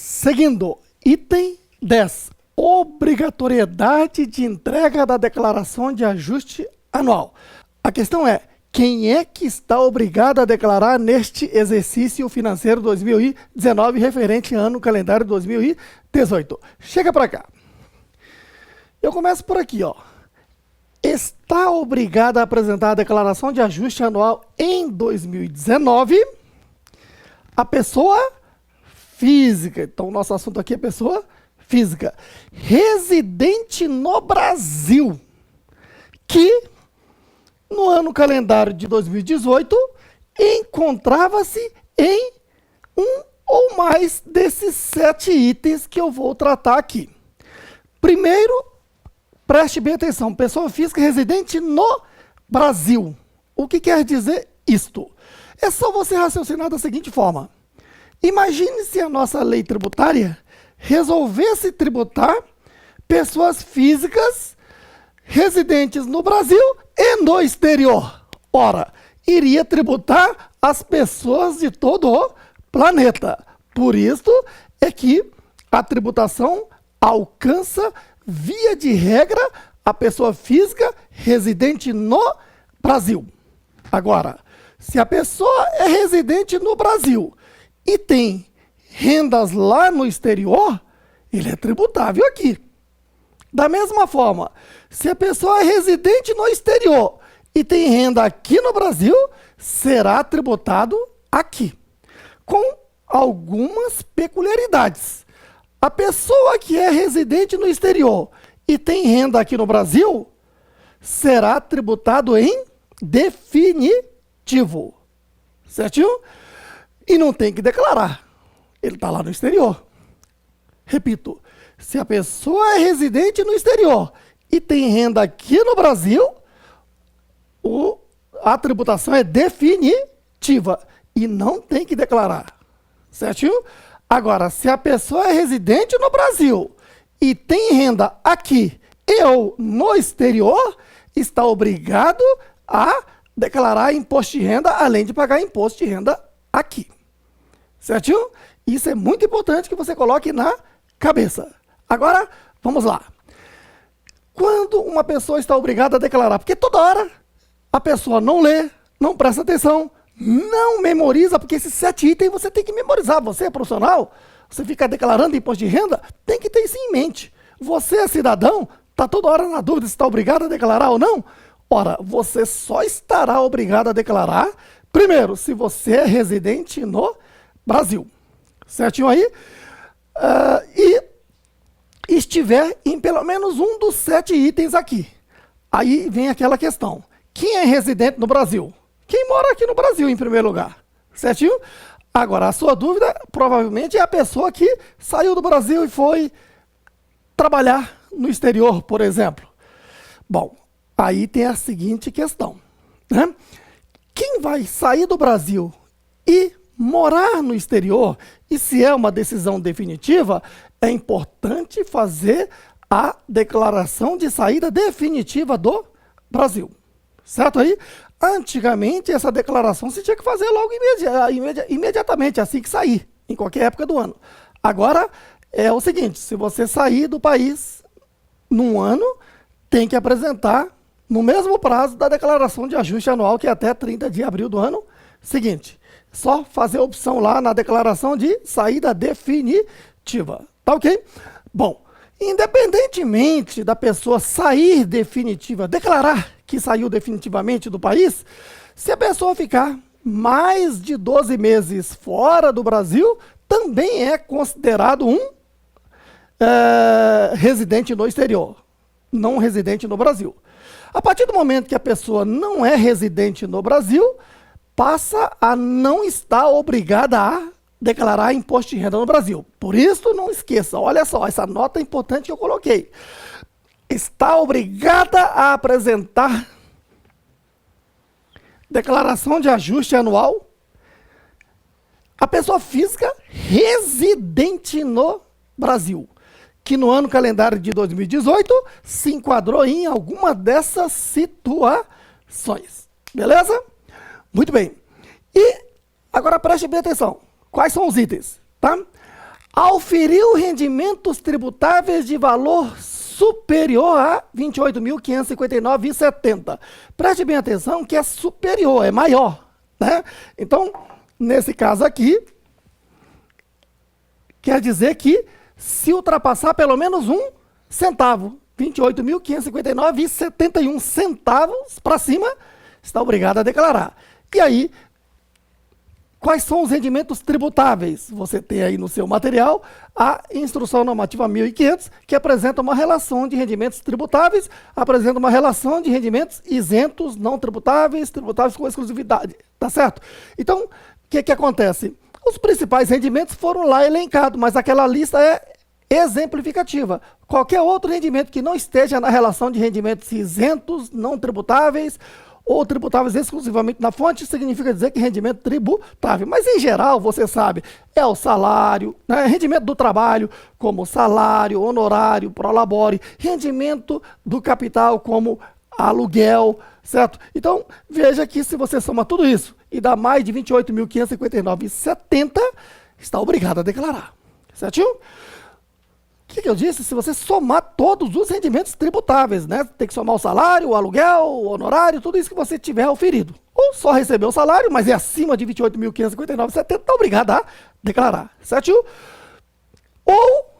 Seguindo, item 10, obrigatoriedade de entrega da declaração de ajuste anual. A questão é, quem é que está obrigado a declarar neste exercício financeiro 2019 referente ano calendário 2018? Chega para cá. Eu começo por aqui, ó. Está obrigado a apresentar a declaração de ajuste anual em 2019 a pessoa física. Então, o nosso assunto aqui é pessoa física residente no Brasil, que no ano calendário de 2018 encontrava-se em um ou mais desses 7 itens que eu vou tratar aqui. Primeiro, preste bem atenção, pessoa física residente no Brasil. O que quer dizer isto? É só você raciocinar da seguinte forma. Imagine se a nossa lei tributária resolvesse tributar pessoas físicas residentes no Brasil e no exterior. Ora, iria tributar as pessoas de todo o planeta. Por isso é que a tributação alcança, via de regra, a pessoa física residente no Brasil. Agora, se a pessoa é residente no Brasil e tem rendas lá no exterior, ele é tributável aqui. Da mesma forma, se a pessoa é residente no exterior e tem renda aqui no Brasil, será tributado aqui, com algumas peculiaridades. A pessoa que é residente no exterior e tem renda aqui no Brasil, será tributado em definitivo, certinho? E não tem que declarar, ele está lá no exterior. Repito, se a pessoa é residente no exterior e tem renda aqui no Brasil, a tributação é definitiva e não tem que declarar, certinho? Agora, se a pessoa é residente no Brasil e tem renda aqui e ou no exterior, está obrigado a declarar imposto de renda, além de pagar imposto de renda aqui, certinho? Isso é muito importante que você coloque na cabeça. Agora, vamos lá. Quando uma pessoa está obrigada a declarar, porque toda hora a pessoa não lê, não presta atenção, não memoriza, porque esses 7 itens você tem que memorizar. Você é profissional, você fica declarando imposto de renda, tem que ter isso em mente. Você é cidadão, está toda hora na dúvida se está obrigado a declarar ou não? Ora, você só estará obrigado a declarar, primeiro, se você é residente no Brasil. Certinho aí? E estiver em pelo menos um dos 7 itens aqui. Aí vem aquela questão. Quem é residente no Brasil? Quem mora aqui no Brasil, em primeiro lugar. Certinho? Agora, a sua dúvida provavelmente é a pessoa que saiu do Brasil e foi trabalhar no exterior, por exemplo. Bom, aí tem a seguinte questão, né? Quem vai sair do Brasil e morar no exterior, e se é uma decisão definitiva, é importante fazer a declaração de saída definitiva do Brasil. Certo aí? Antigamente, essa declaração se tinha que fazer logo imediatamente, assim que sair, em qualquer época do ano. Agora, é o seguinte, se você sair do país num ano, tem que apresentar no mesmo prazo da declaração de ajuste anual, que é até 30 de abril do ano seguinte. Só fazer a opção lá na declaração de saída definitiva. Tá ok? Bom, independentemente da pessoa sair definitiva, declarar que saiu definitivamente do país, se a pessoa ficar mais de 12 meses fora do Brasil, também é considerado um residente no exterior, não residente no Brasil. A partir do momento que a pessoa não é residente no Brasil, passa a não estar obrigada a declarar imposto de renda no Brasil. Por isso, não esqueça, olha só, essa nota importante que eu coloquei. Está obrigada a apresentar declaração de ajuste anual a pessoa física residente no Brasil, que no ano calendário de 2018 se enquadrou em alguma dessas situações. Beleza? Muito bem. E agora preste bem atenção. Quais são os itens? Tá? auferiu rendimentos tributáveis de valor superior a R$ 28.559,70. Preste bem atenção que é superior, é maior, né? Então, nesse caso aqui, quer dizer que se ultrapassar pelo menos um centavo, R$ 28.559,71 centavos para cima, está obrigado a declarar. E aí, quais são os rendimentos tributáveis? Você tem aí no seu material a Instrução Normativa 1500, que apresenta uma relação de rendimentos tributáveis, apresenta uma relação de rendimentos isentos, não tributáveis, tributáveis com exclusividade, tá certo? Então, o que acontece? Os principais rendimentos foram lá elencados, mas aquela lista é exemplificativa. Qualquer outro rendimento que não esteja na relação de rendimentos isentos, não tributáveis, ou tributáveis exclusivamente na fonte, significa dizer que rendimento tributável. Mas, em geral, você sabe, é o salário, né? Rendimento do trabalho, como salário, honorário, prolabore, rendimento do capital, como aluguel, certo? Então, veja que se você soma tudo isso e dá mais de R$ 28.559,70, está obrigado a declarar, certinho? O que eu disse? Se você somar todos os rendimentos tributáveis, né? Tem que somar o salário, o aluguel, o honorário, tudo isso que você tiver oferido. Ou só recebeu o salário, mas é acima de R$ 28.559,70, está obrigado a declarar, certinho? Ou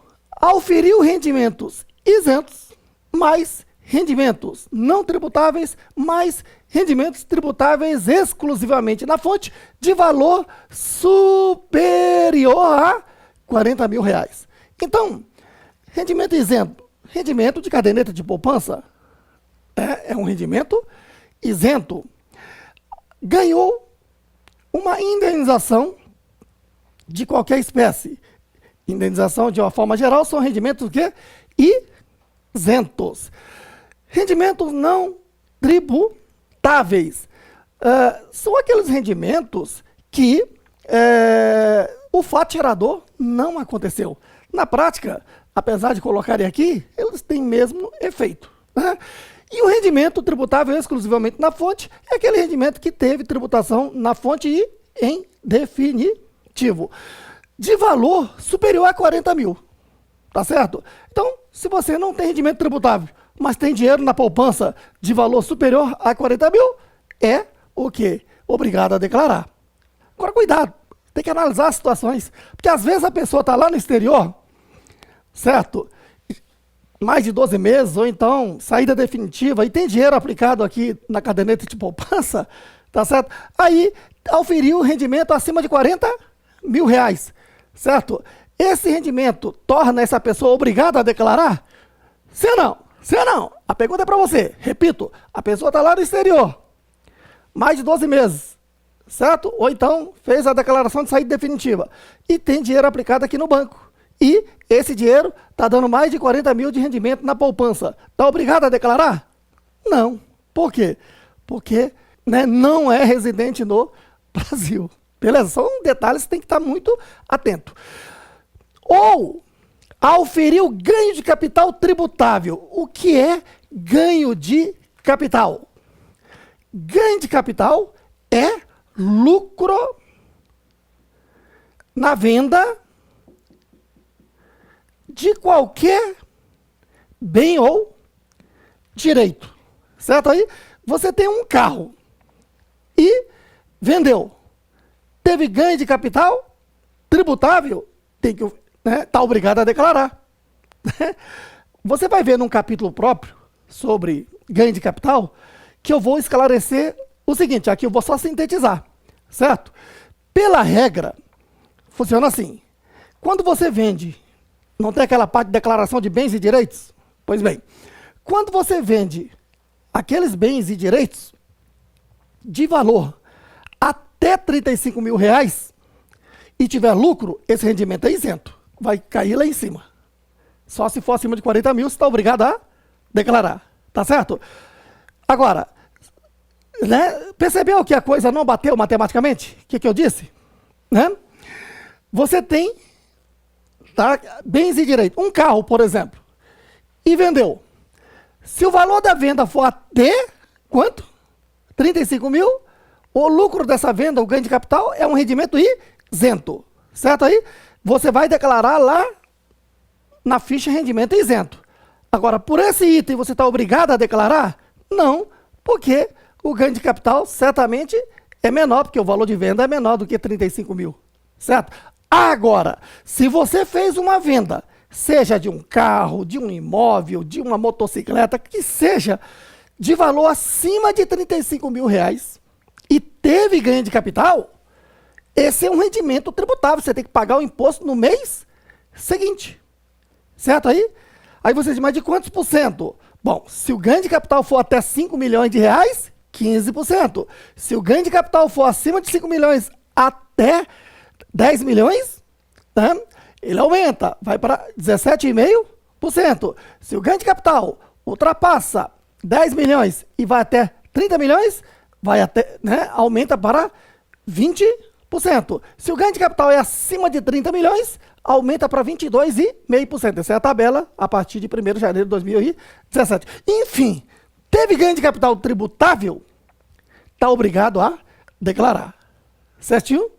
auferiu rendimentos isentos, mais rendimentos não tributáveis, mais rendimentos tributáveis exclusivamente na fonte, de valor superior a R$ 40 mil. Então, rendimento isento, rendimento de caderneta de poupança, é um rendimento isento. Ganhou uma indenização de qualquer espécie. Indenização, de uma forma geral, são rendimentos o quê? Isentos. Rendimentos não tributáveis. São aqueles rendimentos que o fato gerador não aconteceu. Na prática, apesar de colocarem aqui, eles têm mesmo efeito, né? E o rendimento tributável exclusivamente na fonte é aquele rendimento que teve tributação na fonte e em definitivo, de valor superior a 40 mil, tá certo? Então, se você não tem rendimento tributável, mas tem dinheiro na poupança de valor superior a 40 mil, é o quê? Obrigado a declarar. Agora, cuidado, tem que analisar as situações, porque às vezes a pessoa está lá no exterior, certo? Mais de 12 meses, ou então saída definitiva, e tem dinheiro aplicado aqui na caderneta de poupança, tá certo? Aí, auferiu rendimento acima de 40 mil reais, certo? Esse rendimento torna essa pessoa obrigada a declarar? Sim ou não? Sim ou não? A pergunta é para você. Repito, a pessoa está lá no exterior, mais de 12 meses, certo? Ou então fez a declaração de saída definitiva e tem dinheiro aplicado aqui no banco. E esse dinheiro está dando mais de 40 mil de rendimento na poupança. Está obrigado a declarar? Não. Por quê? Porque, né, não é residente no Brasil. Beleza? São detalhes que tem que estar muito atento. Ou auferiu ganho de capital tributável. O que é ganho de capital? Ganho de capital é lucro na venda de qualquer bem ou direito, certo? Aí você tem um carro e vendeu, teve ganho de capital tributável, tem que, né, tá obrigado a declarar. Você vai ver num capítulo próprio sobre ganho de capital que eu vou esclarecer o seguinte, aqui eu vou só sintetizar, certo? Pela regra, funciona assim, quando você vende, não tem aquela parte de declaração de bens e direitos? Pois bem, quando você vende aqueles bens e direitos de valor até 35 mil reais e tiver lucro, esse rendimento é isento. Vai cair lá em cima. Só se for acima de 40 mil, você está obrigado a declarar. Tá certo? Agora, né, percebeu que a coisa não bateu matematicamente? O que eu disse? Né? Você tem, tá, bens e direitos. Um carro, por exemplo, e vendeu. Se o valor da venda for até quanto? 35 mil, o lucro dessa venda, o ganho de capital, é um rendimento isento. Certo aí? você vai declarar lá na ficha rendimento isento. Agora, por esse item, você está obrigado a declarar? Não, porque o ganho de capital certamente é menor, porque o valor de venda é menor do que 35 mil, certo? Agora, se você fez uma venda, seja de um carro, de um imóvel, de uma motocicleta, que seja de valor acima de 35 mil reais e teve ganho de capital, esse é um rendimento tributável, você tem que pagar o imposto no mês seguinte, certo aí? Aí você diz, mas de quantos por cento? Bom, se o ganho de capital for até 5 milhões de reais, 15%. Se o ganho de capital for acima de 5 milhões até 10 milhões, né, ele aumenta, vai para 17,5%. Se o ganho de capital ultrapassa 10 milhões e vai até 30 milhões, vai até, né, aumenta para 20%. Se o ganho de capital é acima de 30 milhões, aumenta para 22,5%. Essa é a tabela a partir de 1º de janeiro de 2017. Enfim, teve ganho de capital tributável, está obrigado a declarar. Certinho?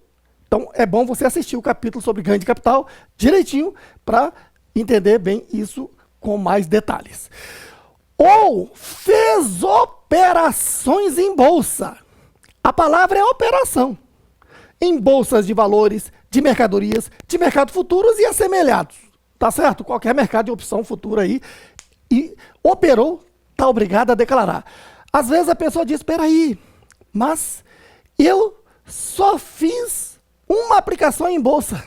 Então, é bom você assistir o capítulo sobre ganho de capital direitinho para entender bem isso com mais detalhes. Ou fez operações em bolsa. A palavra é operação. Em bolsas de valores, de mercadorias, de mercado futuros e assemelhados. Tá certo? Qualquer mercado de opção futura aí. E operou, está obrigado a declarar. Às vezes a pessoa diz, espera aí, mas eu só fiz uma aplicação em bolsa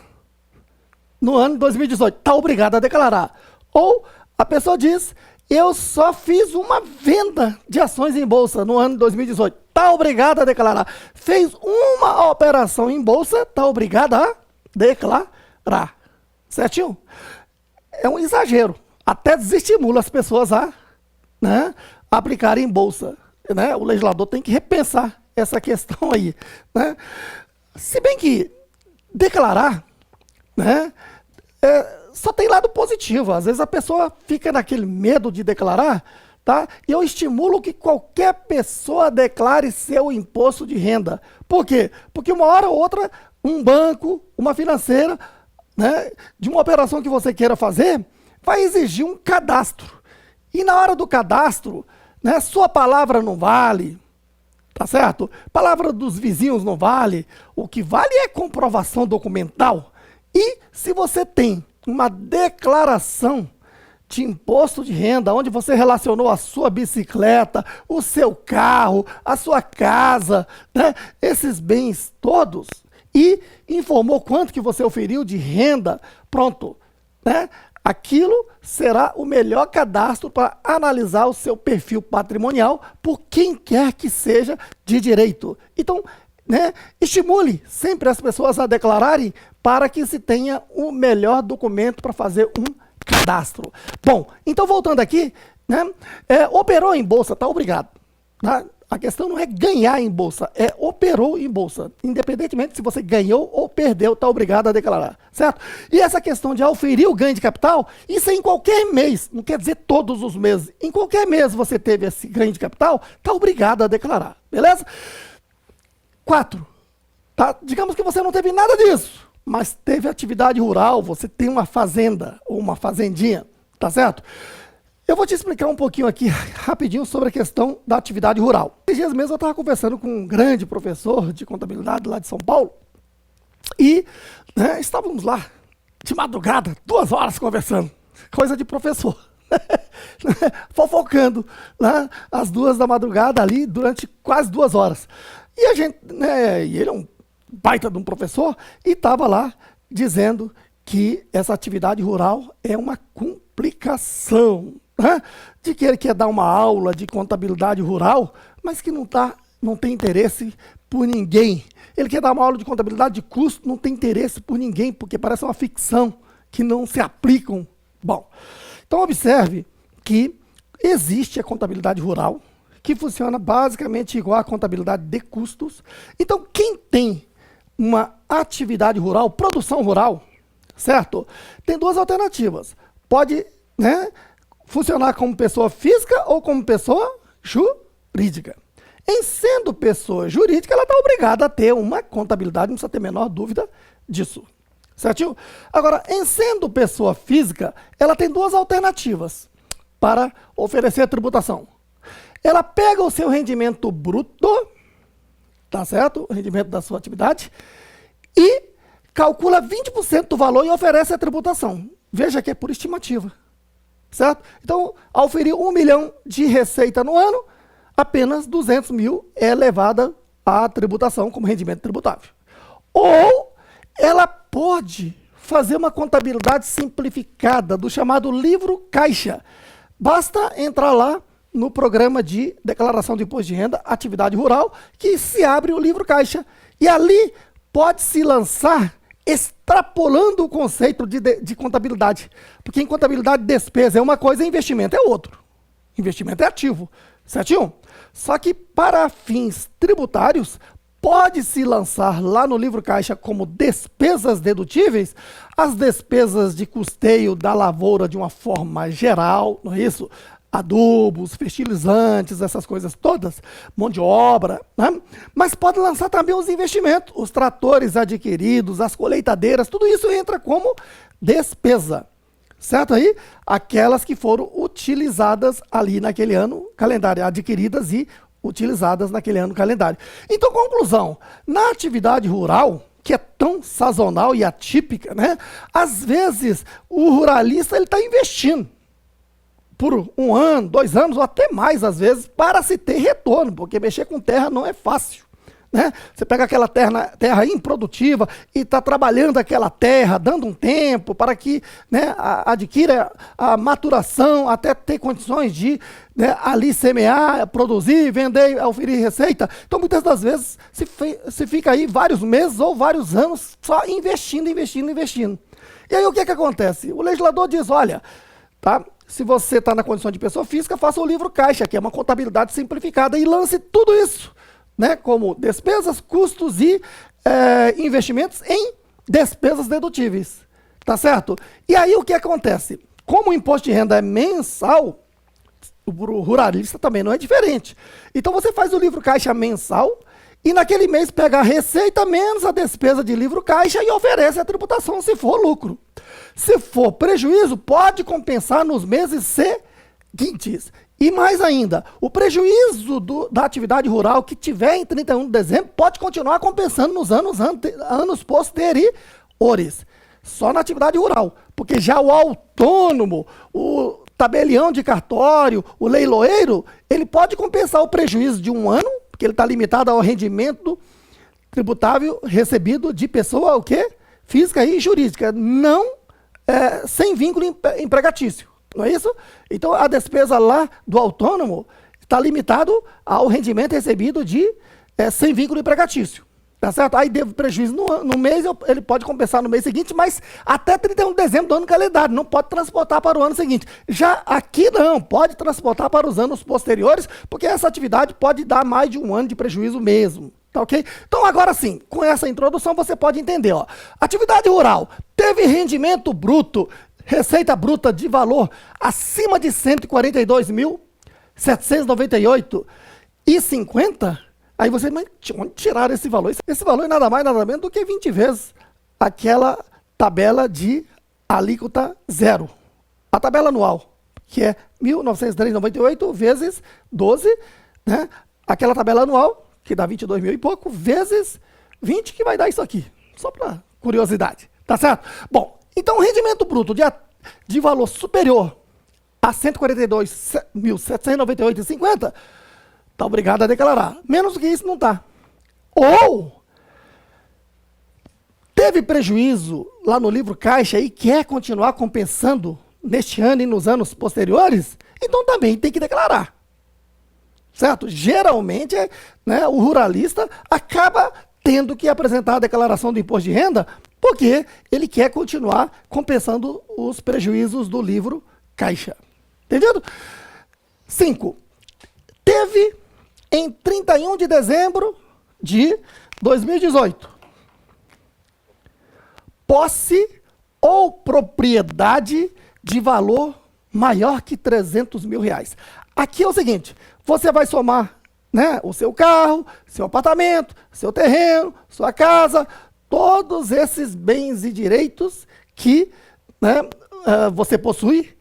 no ano de 2018. Está obrigado a declarar. Ou a pessoa diz, eu só fiz uma venda de ações em bolsa no ano de 2018. Está obrigado a declarar. Fez uma operação em bolsa, está obrigado a declarar. Certinho? É um exagero. Até desestimula as pessoas a, né, aplicarem em bolsa. Né? O legislador tem que repensar essa questão aí. Né? Se bem que declarar, né, só tem lado positivo. Às vezes a pessoa fica naquele medo de declarar, tá? E eu estimulo que qualquer pessoa declare seu imposto de renda. Por quê? Porque uma hora ou outra, um banco, uma financeira, né, de uma operação que você queira fazer, vai exigir um cadastro. E na hora do cadastro, né, sua palavra não vale, tá certo? Palavra dos vizinhos não vale. O que vale é comprovação documental. E se você tem uma declaração de imposto de renda, onde você relacionou a sua bicicleta, o seu carro, a sua casa, né, esses bens todos, e informou quanto que você oferiu de renda, pronto, né? Aquilo será o melhor cadastro para analisar o seu perfil patrimonial por quem quer que seja de direito. Então, né, estimule sempre as pessoas a declararem para que se tenha o melhor documento para fazer um cadastro. Bom, então voltando aqui, né, operou em bolsa, está obrigado. Tá? A questão não é ganhar em bolsa, é operou em bolsa. Independentemente se você ganhou ou perdeu, está obrigado a declarar, certo? E essa questão de auferir o ganho de capital, isso é em qualquer mês, não quer dizer todos os meses. Em qualquer mês você teve esse ganho de capital, está obrigado a declarar, beleza? 4. Tá? Digamos que você não teve nada disso, mas teve atividade rural, você tem uma fazenda ou uma fazendinha, tá certo? Eu vou te explicar um pouquinho aqui, rapidinho, sobre a questão da atividade rural. Esses dias mesmo eu estava conversando com um grande professor de contabilidade lá de São Paulo e, né, estávamos lá de madrugada, 2 horas conversando, coisa de professor, fofocando lá às 2 da madrugada ali durante quase 2 horas. E a gente, né, e ele é um baita de um professor e estava lá dizendo que essa atividade rural é uma complicação. De que ele quer dar uma aula de contabilidade rural, mas que não tem interesse por ninguém. Ele quer dar uma aula de contabilidade de custo, não tem interesse por ninguém, porque parece uma ficção, que não se aplicam. Bom, então observe que existe a contabilidade rural, que funciona basicamente igual à contabilidade de custos. Então, quem tem uma atividade rural, produção rural, certo? Tem 2 alternativas. Pode, né, funcionar como pessoa física ou como pessoa jurídica. Em sendo pessoa jurídica, ela está obrigada a ter uma contabilidade, não precisa ter a menor dúvida disso. Certinho? Agora, em sendo pessoa física, ela tem duas alternativas para oferecer a tributação. Ela pega o seu rendimento bruto, tá certo? O rendimento da sua atividade, e calcula 20% do valor e oferece a tributação. Veja que é por estimativa, certo? Então, ao oferir 1 milhão de receita no ano, apenas 200 mil é levada à tributação como rendimento tributável. Ou ela pode fazer uma contabilidade simplificada do chamado livro caixa. Basta entrar lá no programa de declaração de imposto de renda, atividade rural, que se abre o livro caixa. E ali pode-se lançar extrapolando o conceito de contabilidade. Porque em contabilidade, despesa é uma coisa e investimento é outro. Investimento é ativo, certinho? Só que para fins tributários, pode-se lançar lá no livro caixa como despesas dedutíveis as despesas de custeio da lavoura de uma forma geral, não é isso? Adubos, fertilizantes, essas coisas todas, mão de obra, né? Mas pode lançar também os investimentos, os tratores adquiridos, as colheitadeiras, tudo isso entra como despesa, certo aí? Aquelas que foram utilizadas ali naquele ano calendário, adquiridas e utilizadas naquele ano calendário. Então, conclusão, na atividade rural, que é tão sazonal e atípica, né? Às vezes, o ruralista ele está investindo por 1 ano, 2 anos, ou até mais, às vezes, para se ter retorno, porque mexer com terra não é fácil. Né? Você pega aquela terra improdutiva e está trabalhando aquela terra, dando um tempo para que, né, adquira a maturação, até ter condições de, né, ali semear, produzir, vender, oferir receita. Então, muitas das vezes, se fica aí vários meses ou vários anos só investindo. E aí, o que acontece? O legislador diz, olha, tá? Se você está na condição de pessoa física, faça o livro caixa, que é uma contabilidade simplificada, e lance tudo isso, né, como despesas, custos e investimentos em despesas dedutíveis, tá certo? E aí o que acontece? Como o imposto de renda é mensal, o ruralista também não é diferente. Então você faz o livro caixa mensal e naquele mês pega a receita menos a despesa de livro caixa e oferece a tributação se for lucro. Se for prejuízo, pode compensar nos meses seguintes. E mais ainda, o prejuízo da atividade rural que tiver em 31 de dezembro pode continuar compensando nos anos posteriores. Só na atividade rural. Porque já o autônomo, o tabelião de cartório, o leiloeiro, ele pode compensar o prejuízo de 1 ano, porque ele está limitado ao rendimento tributável recebido de pessoa o quê? Física e jurídica, não sem vínculo empregatício. Não é isso? Então, a despesa lá do autônomo está limitado ao rendimento recebido sem vínculo empregatício. Tá certo? Aí deve prejuízo no mês, ele pode compensar no mês seguinte, mas até 31 de dezembro do ano calendário, não pode transportar para o ano seguinte. Já aqui não, pode transportar para os anos posteriores, porque essa atividade pode dar mais de 1 ano de prejuízo mesmo. Tá ok? Então, agora sim, com essa introdução, você pode entender. Ó, atividade rural teve rendimento bruto, receita bruta de valor acima de 142.798,50. Aí você, mas onde tiraram esse valor? Esse valor é nada mais, nada menos do que 20 vezes aquela tabela de alíquota zero. A tabela anual, que é 1.903,98 vezes 12, né? Aquela tabela anual, que dá 22 mil e pouco, vezes 20, que vai dar isso aqui. Só para curiosidade. Tá certo? Bom, então, o rendimento bruto de valor superior a 142.798,50, está obrigado a declarar. Menos do que isso, não está. Ou teve prejuízo lá no livro caixa e quer continuar compensando neste ano e nos anos posteriores, então também tem que declarar. Certo? Geralmente, né, o ruralista acaba tendo que apresentar a declaração do imposto de renda porque ele quer continuar compensando os prejuízos do livro caixa. Entendido? 5. Teve em 31 de dezembro de 2018 posse ou propriedade de valor maior que 300 mil reais. Aqui é o seguinte, você vai somar, né, o seu carro, seu apartamento, seu terreno, sua casa, todos esses bens e direitos que, né, você possui,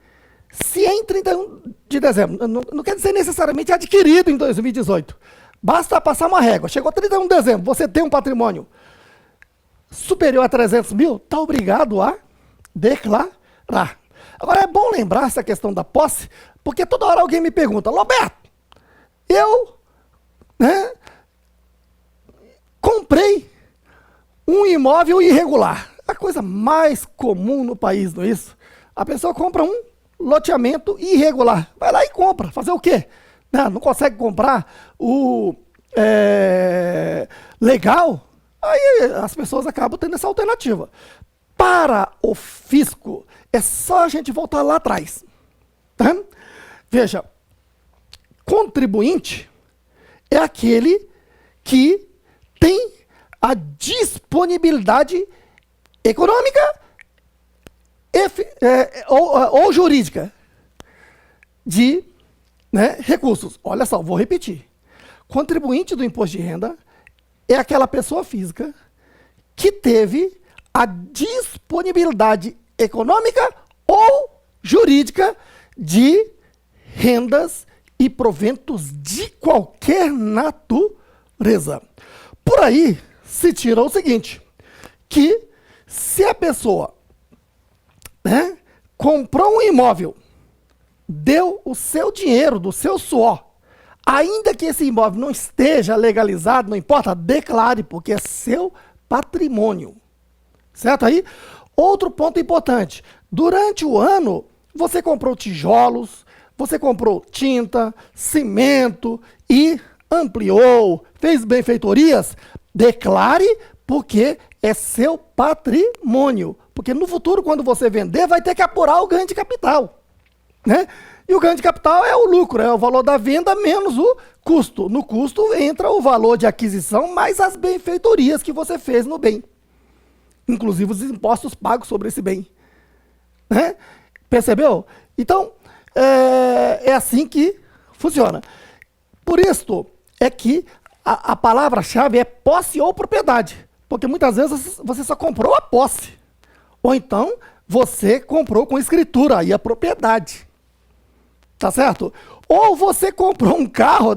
se em 31 de dezembro, não quer dizer necessariamente adquirido em 2018, basta passar uma régua, chegou 31 de dezembro, você tem um patrimônio superior a 300 mil, está obrigado a declarar. Agora é bom lembrar essa questão da posse, porque toda hora alguém me pergunta, Roberto, eu, né, comprei um imóvel irregular. A coisa mais comum no país, não é isso? A pessoa compra um loteamento irregular. Vai lá e compra. Fazer o quê? Não consegue comprar o legal? Aí as pessoas acabam tendo essa alternativa. Para o fisco, é só a gente voltar lá atrás. Tá? Veja, contribuinte é aquele que tem a disponibilidade econômica ou jurídica de, né, recursos. Olha só, vou repetir. Contribuinte do imposto de renda é aquela pessoa física que teve a disponibilidade econômica ou jurídica de rendas e proventos de qualquer natureza. Por aí se tira o seguinte, que se a pessoa, né, comprou um imóvel, deu o seu dinheiro, do seu suor, ainda que esse imóvel não esteja legalizado, não importa, declare, porque é seu patrimônio. Certo aí? Outro ponto importante, durante o ano, você comprou tijolos, você comprou tinta, cimento e ampliou, fez benfeitorias, declare, porque é seu patrimônio. Porque no futuro, quando você vender, vai ter que apurar o ganho de capital. Né? E o ganho de capital é o lucro, é o valor da venda menos o custo. No custo entra o valor de aquisição mais as benfeitorias que você fez no bem. Inclusive os impostos pagos sobre esse bem. Né? Percebeu? Então, é assim que funciona. Por isso é que a palavra-chave é posse ou propriedade. Porque muitas vezes você só comprou a posse. Ou então você comprou com escritura, aí a propriedade. Tá certo? Ou você comprou um carro,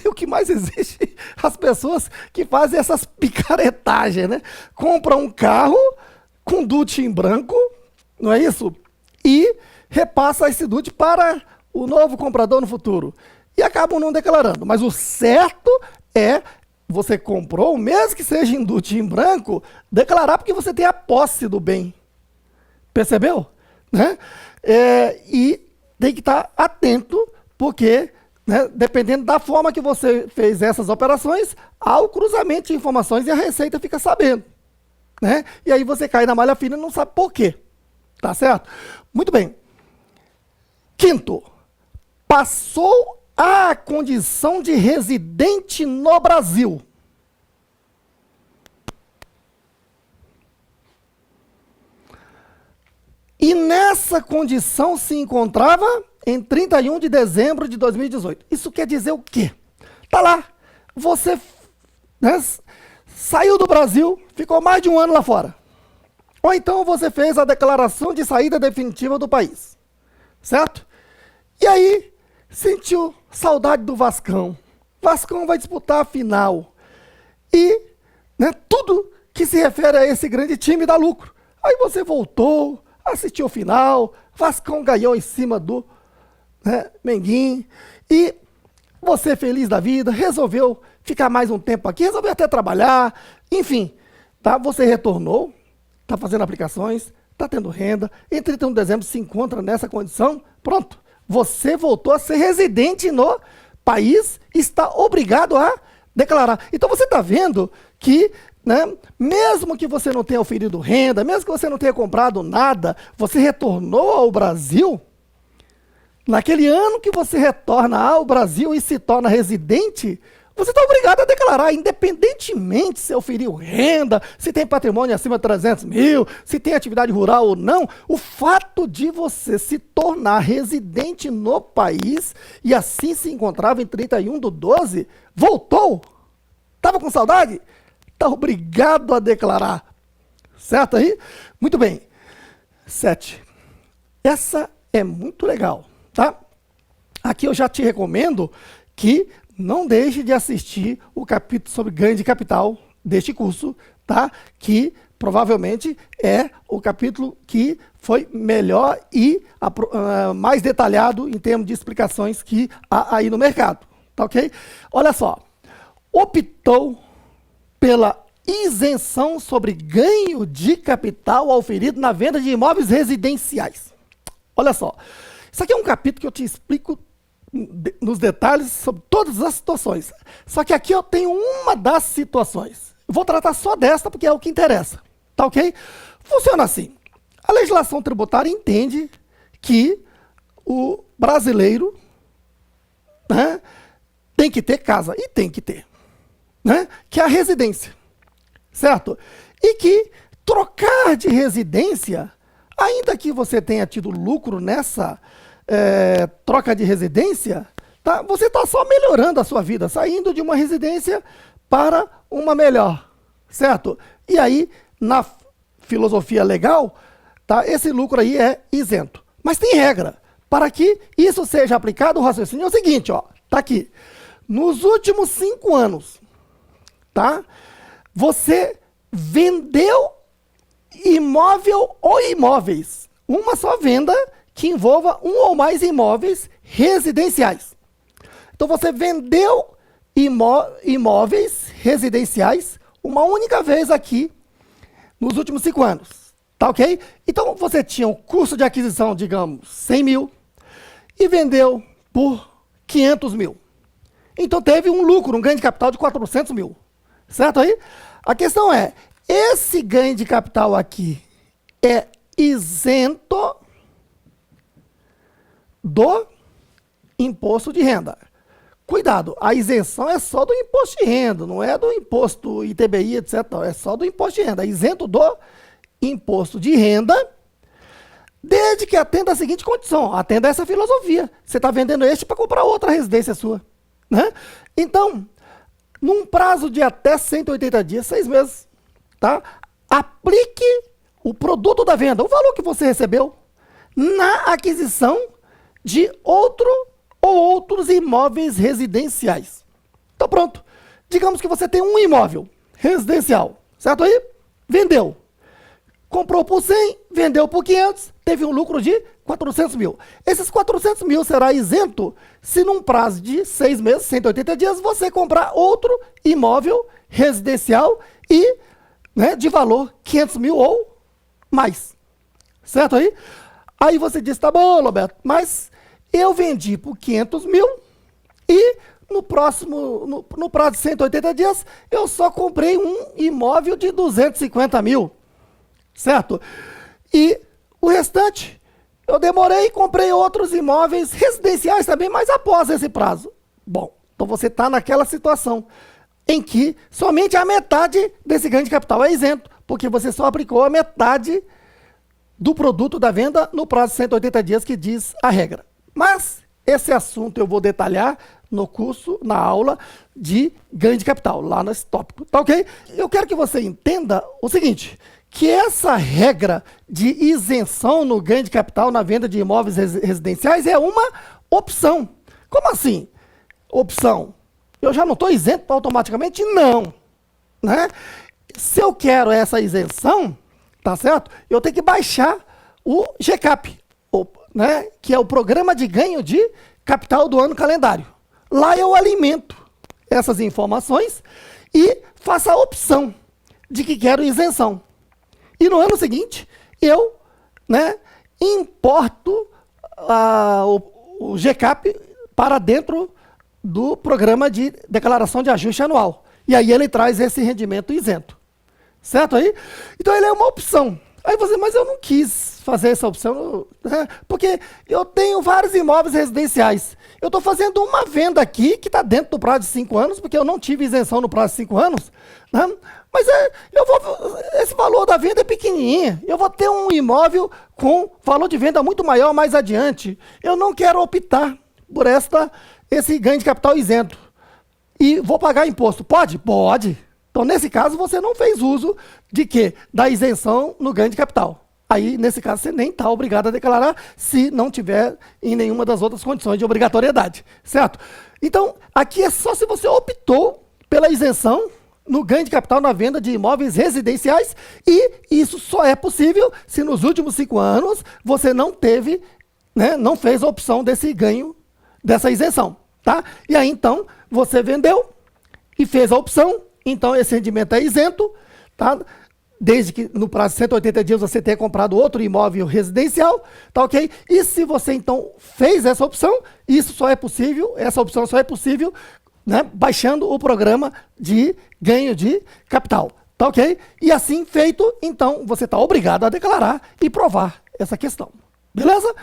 o que mais existe, as pessoas que fazem essas picaretagens, né? Compram um carro com DUT em branco, não é isso? E repassa esse DUT para o novo comprador no futuro. E acabam não declarando. Mas o certo é, você comprou, mesmo que seja em DUT em branco, declarar porque você tem a posse do bem. Percebeu? Né? E tem que estar atento, porque, né, dependendo da forma que você fez essas operações, há o cruzamento de informações e a Receita fica sabendo. Né? E aí você cai na malha fina e não sabe por quê. Tá certo? Muito bem. Quinto, passou a condição de residente no Brasil. E nessa condição se encontrava em 31 de dezembro de 2018. Isso quer dizer o quê? Tá lá, você, né, saiu do Brasil, ficou mais de um ano lá fora. Ou então você fez a declaração de saída definitiva do país. Certo? E aí, sentiu saudade do Vascão. Vascão vai disputar a final. E, né, tudo que se refere a esse grande time dá lucro. Aí você voltou, assistiu a final, Vascão ganhou em cima do, né, Menguinho. E você, feliz da vida, resolveu ficar mais um tempo aqui, resolveu até trabalhar. Enfim, tá? Você retornou, está fazendo aplicações, está tendo renda. Em 31 de dezembro se encontra nessa condição, pronto. Você voltou a ser residente no país, está obrigado a declarar. Então você está vendo que, né, mesmo que você não tenha oferido renda, mesmo que você não tenha comprado nada, você retornou ao Brasil, naquele ano que você retorna ao Brasil e se torna residente, você está obrigado a declarar, independentemente se oferiu renda, se tem patrimônio acima de 300 mil, se tem atividade rural ou não, o fato de você se tornar residente no país e assim se encontrava em 31/12, voltou, estava com saudade? está obrigado a declarar. Certo aí? Muito bem. 7. Essa é muito legal, tá? Aqui eu já te recomendo que não deixe de assistir o capítulo sobre ganho de capital deste curso, tá? Que provavelmente é o capítulo que foi melhor e mais detalhado em termos de explicações que há aí no mercado, tá ok? Olha só, optou pela isenção sobre ganho de capital auferido na venda de imóveis residenciais. Olha só, isso aqui é um capítulo que eu te explico nos detalhes sobre todas as situações. Só que aqui eu tenho uma das situações. Eu vou tratar só desta porque é o que interessa. Tá ok? Funciona assim. A legislação tributária entende que o brasileiro, né, tem que ter casa. E tem que ter. Né, que é a residência. Certo? E que trocar de residência, ainda que você tenha tido lucro nessa troca de residência, tá, você está só melhorando a sua vida, saindo de uma residência para uma melhor. Certo? E aí, na filosofia legal, tá, esse lucro aí é isento. Mas tem regra. Para que isso seja aplicado, o raciocínio é o seguinte, ó, tá aqui. Nos últimos 5 anos, tá, você vendeu imóvel ou imóveis. Uma só venda que envolva um ou mais imóveis residenciais. Então você vendeu imóveis residenciais uma única vez aqui nos últimos 5 anos, tá ok? Então você tinha um custo de aquisição, digamos, 100 mil e vendeu por 500 mil. Então teve um lucro, um ganho de capital de 400 mil, certo aí? A questão é, esse ganho de capital aqui é isento do imposto de renda. Cuidado, a isenção é só do imposto de renda, não é do imposto ITBI, etc. É só do imposto de renda, é isento do imposto de renda, desde que atenda a seguinte condição, atenda essa filosofia. Você está vendendo este para comprar outra residência sua. Né? Então, num prazo de até 180 dias, 6 meses, tá? Aplique o produto da venda, o valor que você recebeu, na aquisição de outro ou outros imóveis residenciais. Então pronto, digamos que você tem um imóvel residencial, certo aí? Vendeu. Comprou por 100, vendeu por 500, teve um lucro de 400 mil. Esses 400 mil será isento se num prazo de 6 meses, 180 dias, você comprar outro imóvel residencial e, né, de valor 500 mil ou mais. Certo aí? Aí você diz, tá bom, Roberto, mas eu vendi por 500 mil e no prazo de 180 dias eu só comprei um imóvel de 250 mil. Certo? E o restante, eu demorei e comprei outros imóveis residenciais também, mas após esse prazo. Bom, então você está naquela situação em que somente a metade desse ganho de capital é isento, porque você só aplicou a metade do produto da venda no prazo de 180 dias que diz a regra. Mas esse assunto eu vou detalhar no curso, na aula de ganho de capital, lá nesse tópico, tá ok? Eu quero que você entenda o seguinte, que essa regra de isenção no ganho de capital na venda de imóveis residenciais é uma opção. Como assim? Opção. Eu já não estou isento automaticamente? Não. Né? Se eu quero essa isenção, tá certo? Eu tenho que baixar o GCAP, né? Que é o Programa de Ganho de Capital do Ano Calendário. Lá eu alimento essas informações e faço a opção de que quero isenção. E no ano seguinte, eu, né, importo o GCAP para dentro do programa de declaração de ajuste anual. E aí ele traz esse rendimento isento. Certo aí? Então ele é uma opção. Aí você, mas eu não quis fazer essa opção, né, porque eu tenho vários imóveis residenciais. Eu estou fazendo uma venda aqui que está dentro do prazo de 5 anos, porque eu não tive isenção no prazo de 5 anos, né? Mas esse valor da venda é pequenininho. Eu vou ter um imóvel com valor de venda muito maior mais adiante. Eu não quero optar por esse ganho de capital isento. E vou pagar imposto. Pode? Pode. Então, nesse caso, você não fez uso de quê? Da isenção no ganho de capital. Aí, nesse caso, você nem está obrigado a declarar se não tiver em nenhuma das outras condições de obrigatoriedade, certo? Então, aqui é só se você optou pela isenção no ganho de capital na venda de imóveis residenciais, e isso só é possível se nos últimos 5 anos você não teve, né, não fez a opção desse ganho, dessa isenção, tá? E aí, então, você vendeu e fez a opção, então esse rendimento é isento, tá? Desde que no prazo de 180 dias você tenha comprado outro imóvel residencial, tá ok? E se você, então, fez essa opção, isso só é possível, essa opção só é possível, né, baixando o programa de ganho de capital, tá ok? E assim feito, então, você está obrigado a declarar e provar essa questão, beleza?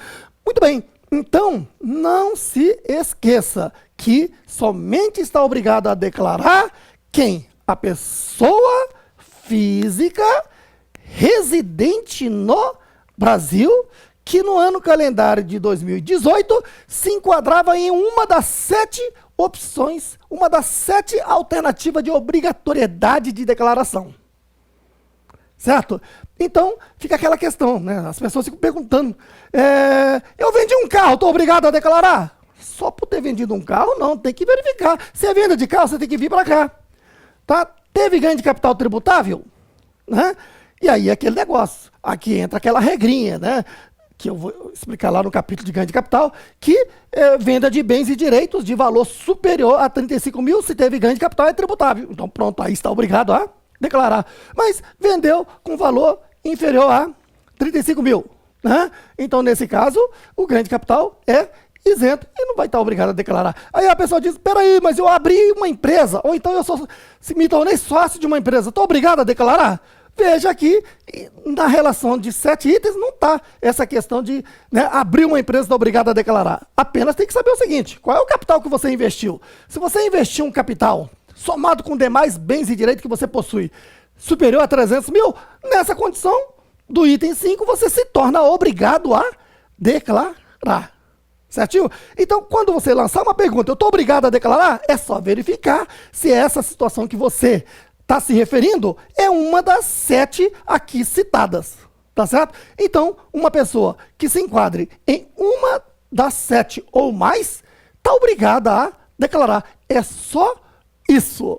Muito bem, então, não se esqueça que somente está obrigado a declarar quem? A pessoa física residente no Brasil, que no ano calendário de 2018 se enquadrava em uma das 7 opções, uma das 7 alternativas de obrigatoriedade de declaração. Certo? Então, fica aquela questão, né? As pessoas ficam perguntando, eu vendi um carro, estou obrigado a declarar? Só por ter vendido um carro, não, tem que verificar. Se é venda de carro, você tem que vir para cá. Tá? Teve ganho de capital tributável? Né? E aí aquele negócio, aqui entra aquela regrinha, né? Que eu vou explicar lá no capítulo de ganho de capital, que venda de bens e direitos de valor superior a 35 mil, se teve ganho de capital, é tributável. Então pronto, aí está obrigado a declarar. Mas vendeu com valor inferior a 35 mil. Né? Então, nesse caso, o ganho de capital é isento e não vai estar obrigado a declarar. Aí a pessoa diz, peraí, mas eu abri uma empresa, ou então me tornei sócio de uma empresa, estou obrigado a declarar? Veja aqui, na relação de 7 itens, não está essa questão de, né, abrir uma empresa, está obrigado a declarar. Apenas tem que saber o seguinte, qual é o capital que você investiu? Se você investiu um capital, somado com demais bens e direitos que você possui, superior a 300 mil, nessa condição do item 5, você se torna obrigado a declarar. Certinho? Então, quando você lançar uma pergunta, eu estou obrigado a declarar? É só verificar se essa situação que você está se referindo é uma das 7 aqui citadas. Tá certo? Então, uma pessoa que se enquadre em uma das 7 ou mais, está obrigada a declarar. É só isso.